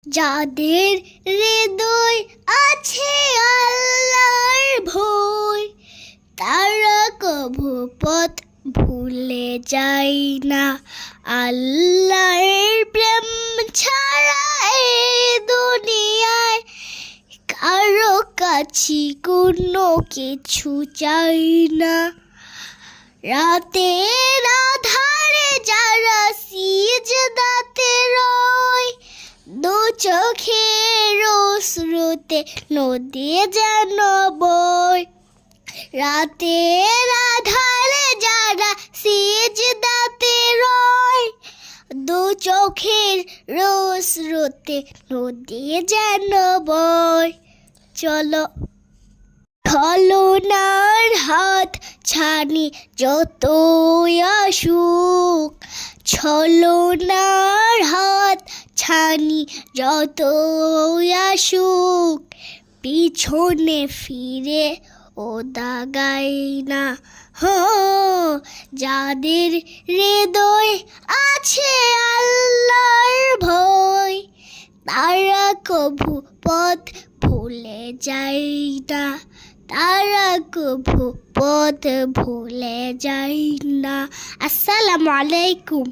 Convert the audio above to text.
যাদের হৃদয় আছে আল্লাহর ভয়, তারা কভু পথ ভুলে যায় না। আল্লাহর প্রেম ছাড়া এই দুনিয়ায় কারো কাছে কোনো কিছু চাই না। রাতের আধারে যারা সিজদাতে রয়, দু চোখের অশ্রুতে নদী যেন বয়। রাতের আধারে যারা সিজদাতে রয়, দু চোখের অশ্রুতে নদী যেন বয়। চলো ছলনার হাত ছানি যতই আসুক, ছলনার হাত ছানি যতই আসুক, পিছনে ফিরে ও দাগাই না। যাদের হৃদয় আছে আল্লাহর ভয়, তারা কভু পথ ভুলে যায় না। তারা কভু পথ ভুলে যায় না। আসসালামু আলাইকুম।